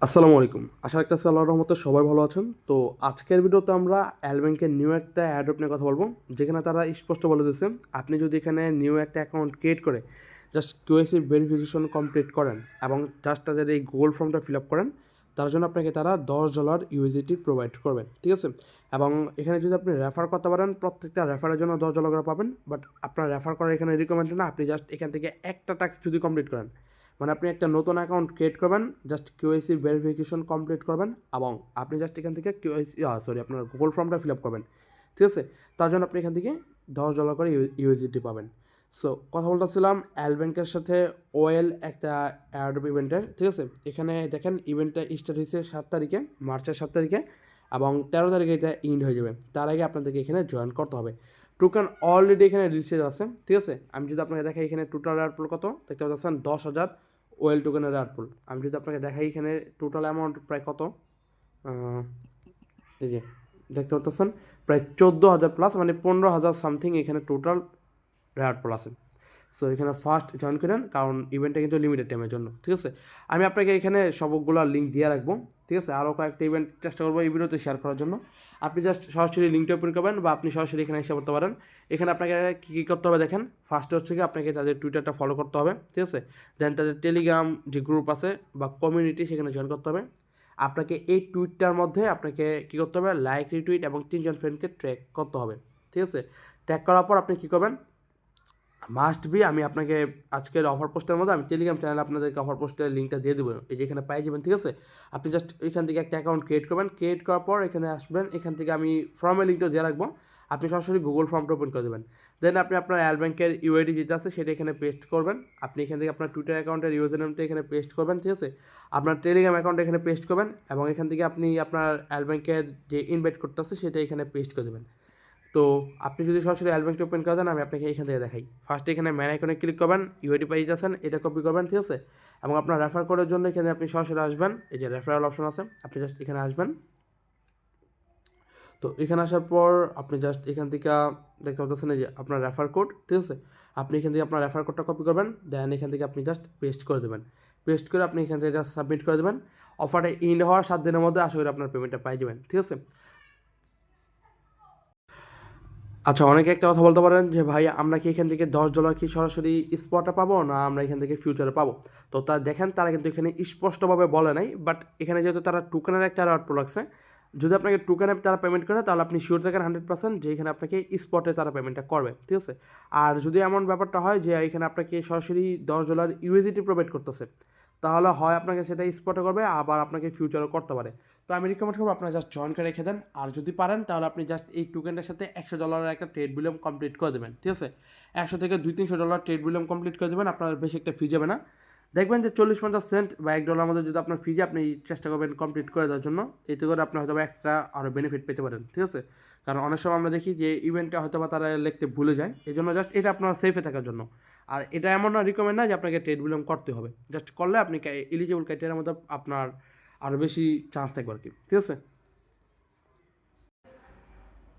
আসসালামু আলাইকুম। আশা রাখতেছি আল্লাহর রহমতে সবাই ভালো আছেন। তো আজকের ভিডিওতে আমরা অ্যাল ব্যাংকের নিউ একটা অ্যাডপ নিয়ে কথা বলবো, যেখানে তারা স্পষ্ট বলে দিয়েছে আপনি যদি এখানে নিউ একটা অ্যাকাউন্ট ক্রিয়েট করে জাস্ট কেওয়াইসি ভেরিফিকেশন কমপ্লিট করেন এবং জাস্ট তাদের এই গুগল ফর্মটা ফিল আপ করেন, তার জন্য আপনাকে তারা $10 ইউএসডিটি প্রোভাইড করবে, ঠিক আছে? এবং এখানে যদি আপনি রেফার করতে পারেন, প্রত্যেকটা রেফারের জন্য $10 করে পাবেন। বাট আপনার রেফার করার এখানে রিকমেন্ড না, আপনি জাস্ট এখান থেকে একটা টাস্ক যদি কমপ্লিট করেন, মানে আপনি একটা নতুন অ্যাকাউন্ট ক্রিয়েট করবেন, জাস্ট কেওয়াইসি ভেরিফিকেশন কমপ্লিট করবেন এবং আপনি জাস্ট এখান থেকে আপনার গুগল ফর্মটা ফিল আপ করবেন, ঠিক আছে? তার জন্য আপনি এখান থেকে $10 করে ইউএসডিটি পাবেন। সো কথা বলতেছিলাম অ্যাল ব্যাংকের সাথে ওয়েল একটা অ্যাডপ ইভেন্টের, ঠিক আছে? এখানে দেখেন ইভেন্টটা স্টার্ট হয়েছে 7 তারিখে, মার্চের 7 তারিখে, এবং 13 তারিখে এটা ইন্ড হয়ে যাবে। তার আগে আপনাদেরকে এখানে জয়েন করতে হবে। টোকেন অলরেডি এখানে রিচার্জ আছে, ঠিক আছে? আমি যদি আপনাকে দেখাই এখানে টোটাল রেয়ারপুল কত দেখতে পাচ্ছেন, 10,000 ওয়েল টোকেনের রেয়ারপুল। আমি যদি আপনাকে দেখাই এখানে টোটাল অ্যামাউন্ট প্রায় কত, এই যে দেখতে পাচ্ছেন প্রায় 14,000 প্লাস, মানে 15,000 সামথিং এখানে টোটাল রেয়ারপুল আছে। সো এখানে ফার্স্ট জয়েন করেন, কারণ ইভেন্টটা কিন্তু লিমিটেড টাইমের জন্য, ঠিক আছে? আমি আপনাকে এখানে সবগুলো লিঙ্ক দিয়ে রাখবো, ঠিক আছে? আরও কয়েকটা ইভেন্ট চেষ্টা করবো এই ভিডিওতে শেয়ার করার জন্য। আপনি জাস্ট সরাসরি লিঙ্কটা ওপেন করবেন বা আপনি সরাসরি এখানে এসে করতে পারেন। এখানে আপনাকে কী কী করতে হবে দেখেন। ফার্স্টে হচ্ছে কি আপনাকে তাদের টুইটারটা ফলো করতে হবে, ঠিক আছে? দেন তাদের টেলিগ্রাম যে গ্রুপ আছে বা কমিউনিটি, সেখানে জয়েন করতে হবে। আপনাকে এই টুইটটার মধ্যে আপনাকে কী করতে হবে, লাইক, রিটুইট এবং 3জন ফ্রেন্ডকে ট্র্যাগ করতে হবে, ঠিক আছে? ট্র্যাগ করার পর আপনি কী করবেন, মাস্ট বি, আমি আপনাকে আজকের অফার পোস্টের মধ্যে আমি টেলিগ্রাম চ্যানেলে আপনাদেরকে অফার পোস্টের লিঙ্কটা দিয়ে দেবো, এই যে এখানে পাই যাবেন, ঠিক আছে? আপনি জাস্ট এখান থেকে একটা অ্যাকাউন্ট ক্রিয়েট করবেন, ক্রিয়েট করার পর এখানে আসবেন, এখান থেকে আমি ফর্মের লিঙ্কটা দিয়ে রাখবো। আপনি সরাসরি গুগল ফর্মটা ওপেন করে দেবেন। দেন আপনি আপনার অ্যাল ব্যাংকের ইউআইডি যেটা আছে সেটা এখানে পেস্ট করবেন। আপনি এখান থেকে আপনার টুইটার অ্যাকাউন্টের ইউজার নেমটা এখানে পেস্ট করবেন, ঠিক আছে? আপনার টেলিগ্রাম অ্যাকাউন্ট এখানে পেস্ট করবেন এবং এখান থেকে আপনি আপনার অ্যাল ব্যাংকের যে ইনভাইট কোডটা আছে সেটা এখানে পেস্ট করে দেবেন। তো আপনি যদি সরাসরি অ্যালবামটি ওপেন করে দেন, আমি আপনাকে এখান থেকে দেখাই। ফার্স্টে এখানে ম্যান আইকনে ক্লিক করবেন, ইউআইডি পেজ আছেন, এটা কপি করবেন, ঠিক আছে? এবং আপনার রেফার কোডের জন্য এখানে আপনি সরাসরি আসবেন, এই যে রেফারেল অপশন আছে, আপনি জাস্ট এখানে আসবেন। তো এখানে আসার পর আপনি জাস্ট এখান থেকে দেখতে পাচ্ছেন এই যে আপনার রেফার কোড, ঠিক আছে? আপনি এখান থেকে আপনার রেফার কোডটা কপি করবেন, দেন এখান থেকে আপনি জাস্ট পেস্ট করে দেবেন। পেস্ট করে আপনি এখান থেকে জাস্ট সাবমিট করে দেবেন। অফারটা ইন্ড হওয়ার 7 দিনের মধ্যে আশা করি আপনার পেমেন্টটা পাই যাবেন, ঠিক আছে? আচ্ছা, অনেকে একটা কথা বলতে পারেন যে ভাই আমরা কি এখান থেকে $10 কি সরাসরি স্পটে পাবো, না আমরা এখান থেকে ফিউচারে পাবো? তো তা দেখেন, তারা কিন্তু এখানে স্পষ্টভাবে বলে নাই, বাট এখানে যেহেতু তারা টোকেনের একটা অ্যাড রাখছে, যদি আপনাকে টোকেনে তারা পেমেন্ট করে তাহলে আপনি শিওর থাকেন 100% যে এখানে আপনাকে স্পটে তারা পেমেন্টটা করবে, ঠিক আছে? আর যদি এমন ব্যাপারটা হয় যে এখানে আপনাকে সরাসরি $10 ইউএসডিটি প্রোভাইড করতেছে, তাহলে হয় আপনাকে সেটা স্পটে করবে, আবার আপনাকে ফিউচারও করতে পারে। তো আমি রিকমেন্ড করবো আপনারা জাস্ট জয়েন করে রেখে দেন। আর যদি পারেন তাহলে আপনি জাস্ট এই টোকেনটার সাথে $100 একটা ট্রেড ভলিউম কমপ্লিট করে দেবেন, ঠিক আছে? 100 থেকে $200-300 ট্রেড ভলিউম কমপ্লিট করে দেবেন, আপনার বেশি একটা ফি যাবে না। দেখবেন যে 40-50 সেন্ট বা $1 মধ্যে যদি আপনার ফি যায়, আপনি চেষ্টা করবেন কমপ্লিট করে দেওয়ার জন্য। এতে করে আপনি হয়তো এক্সট্রা আরও বেনিফিট পেতে পারেন, ঠিক আছে? কারণ অনেক সময় আমরা দেখি যে ইভেন্টটা হয়তো বা তারা লিখতে ভুলে যায়, এই জন্য জাস্ট এটা আপনার সেফে থাকার জন্য। আর এটা এমন না, রিকমেন্ড না যে আপনাকে ট্রেড ভলিউম করতে হবে, জাস্ট করলে আপনি এলিজিবল ক্রাইটেরিয়ার মধ্যে আপনার আরও বেশি চান্স থাকবে আর কি, ঠিক আছে?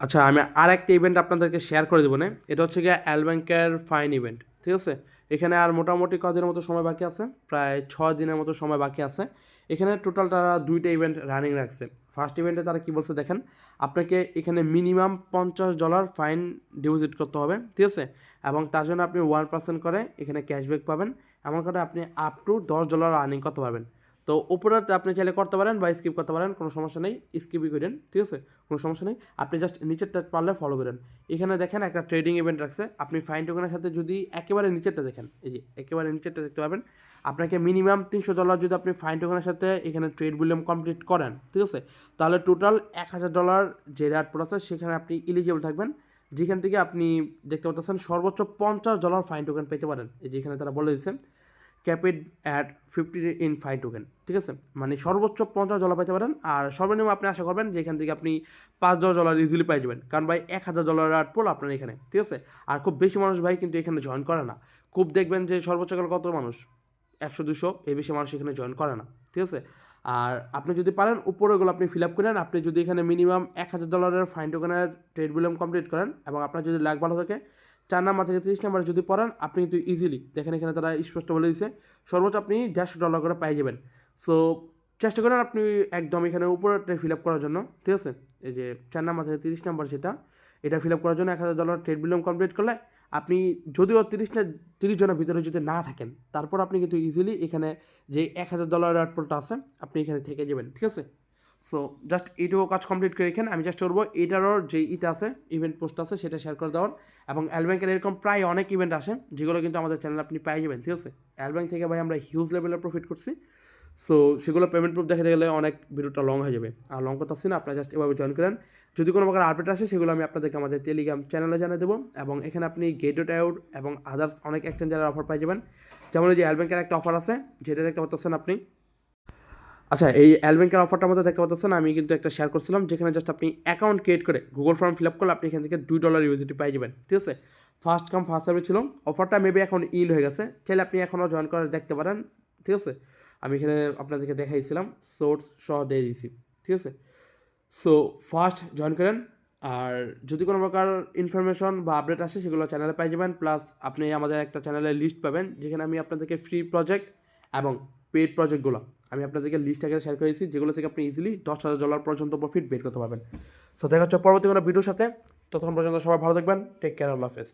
আচ্ছা, আমি আরেকটা ইভেন্ট আপনাদেরকে শেয়ার করে দেবো না, এটা হচ্ছে গিয়ে অ্যাল ব্যাংকের ফাইন ইভেন্ট, ঠিক আছে? এখানে আর মোটামুটি কদিনের মতো সময় বাকি আছে, প্রায় 6 দিনের মতো সময় বাকি আছে। এখানে টোটাল তারা 2টা ইভেন্ট রানিং রাখছে। ফার্স্ট ইভেন্টে তারা কী বলছে দেখেন, আপনাকে এখানে মিনিমাম $50 ফাইন ডিপোজিট করতে হবে, ঠিক আছে? এবং তার জন্য আপনি 1% করে এখানে ক্যাশব্যাক পাবেন। এমন করে আপনি আপ টু $10 আর্নিং করতে পারবেন। তো উপরে আপনি চাইলে করতে পারেন বা স্কিপ করতে পারেন, কোনো সমস্যা নেই, স্কিপই করেন, ঠিক আছে? কোনো সমস্যা নেই, আপনি জাস্ট নিচেরটা পারলে ফলো করেন। এখানে দেখেন একটা ট্রেডিং ইভেন্ট রাখছে, আপনি ফাইন টোকেনের সাথে যদি একেবারে নিচেরটা দেখেন, এই যে একেবারে নিচেরটা দেখতে পাবেন, আপনাকে মিনিমাম $300 যদি আপনি ফাইন টোকেনের সাথে এখানে ট্রেড ভলিউম কমপ্লিট করেন, ঠিক আছে? তাহলে টোটাল $1,000 যে রেট প্রসেস সেখানে আপনি এলিজিবল থাকবেন, যেখান থেকে আপনি দেখতে পাচ্ছেন সর্বোচ্চ $50 ফাইন টোকেন পেতে পারেন। এই যে এখানে তারা বলে দিচ্ছেন ক্যাপিড অ্যাট 50 ইন ফাইন টোকেন, ঠিক আছে? মানে সর্বোচ্চ $50 পাইতে পারেন। আর সর্বনিম্ন আপনি আশা করবেন যে এখান থেকে আপনি $5-10 ইজিলি পাই যাবেন, কারণ ভাই $1,000 অ্যাড পোল আপনার এখানে, ঠিক আছে? আর খুব বেশি মানুষ ভাই কিন্তু এখানে জয়েন করে না। খুব দেখবেন যে সর্বোচ্চ কাল কত মানুষ, 100-200, এই বেশি মানুষ এখানে জয়েন করে না, ঠিক আছে? আর আপনি যদি পারেন উপরেগুলো আপনি ফিল আপ করেন, আপনি যদি এখানে মিনিমাম $1,000 ফাইন টোকেনের ট্রেড ভলিউম কমপ্লিট করেন এবং আপনার যদি লাখ ভালো থাকে, 4 নাম্বার থেকে 30 নাম্বার যদি পড়েন, আপনি কিন্তু ইজিলি দেখেন এখানে তারা স্পষ্ট বলে দিচ্ছে সর্বোচ্চ আপনি $150 করে পাই যাবেন। সো চেষ্টা করেন আপনি একদম এখানে উপরেরটা ফিল আপ করার জন্য, ঠিক আছে? এই যে 4 নাম্বার থেকে 30 নাম্বার যেটা, এটা ফিল আপ করার জন্য $1000 ট্রেড বিলিয়ন কমপ্লিট করলে আপনি যদিও 30 জনের ভিতরে যদি না থাকেন, তারপর আপনি কিন্তু ইজিলি এখানে যে $1000 অ্যাডপোর্টটা আছে আপনি এখানে থেকে যাবেন, ঠিক আছে? সো জাস্ট এইটুকু কাজ কমপ্লিট করে রেখেন। আমি চেষ্টা করবো এটারও যে ইটা আছে, ইভেন্ট পোস্ট আছে, সেটা শেয়ার করে দেওয়ার। এবং অ্যালব্যাংকের এরকম প্রায় অনেক ইভেন্ট আসে যেগুলো কিন্তু আমাদের চ্যানেলে আপনি পেয়ে যাবেন, ঠিক আছে? অ্যালব্যাংক থেকে ভাই আমরা হিউজ লেভেলের প্রফিট করছি। সো সেগুলো পেমেন্ট প্রুফ দেখাতে গেলে অনেক ভিডিওটা লং হয়ে যাবে, আর লং করতেছি না, আপনারা জাস্ট এভাবে জয়েন করেন। যদি কোনো প্রকার আপডেট আসে সেগুলো আমি আপনাদেরকে আমাদের টেলিগ্রাম চ্যানেলে জানিয়ে দেবো। এবং এখানে আপনি গেট আউট এবং আদার্স অনেক এক্সচেঞ্জারের অফার পেয়ে যাবেন। যেমন এই যে অ্যালব্যাংকের একটা অফার আছে, যেটা দেখতে পাচ্ছেন আপনি। আচ্ছা, এই অ্যালব্যাংকের অফারটার মধ্যে দেখতে পাচ্ছেন আমি কিন্তু একটা শেয়ার করছিলাম, যেখানে জাস্ট আপনি অ্যাকাউন্ট ক্রিয়েট করে গুগল ফর্ম ফিল আপ করলে আপনি এখান থেকে $2 ইউএসডিটি পেয়ে যাবেন, ঠিক আছে? ফার্স্ট কাম ফার্স্ট সার্ভিস ছিল অফারটা, মেবি এখন ইন হয়ে গেছে, চাইলে আপনি এখনও জয়েন করে দেখতে পারেন, ঠিক আছে? আমি এখানে আপনাদেরকে দেখাইছিলাম, সোর্স সহ দিয়ে দিয়েছি, ঠিক আছে? সো ফার্স্ট জয়েন করেন। আর যদি কোনো প্রকার ইনফরমেশন বা আপডেট আসে সেগুলো চ্যানেলে পেয়ে যাবেন। প্লাস আপনি আমাদের একটা চ্যানেলের লিস্ট পাবেন, যেখানে আমি আপনাদেরকে ফ্রি প্রজেক্ট এবং পেড প্রজেক্টগুলো আমি আপনাদেরকে লিস্ট আগে শেয়ার করেছি, যেগুলো থেকে আপনি ইজিলি $10,000 পর্যন্ত প্রফিট বের করতে পারবেন। সো দেখা হচ্ছে পরবর্তী কোনো ভিডিওর সাথে। ততক্ষণ পর্যন্ত সবাই ভালো থাকবেন। টেক কেয়ার, আল্লাহ হাফেজ।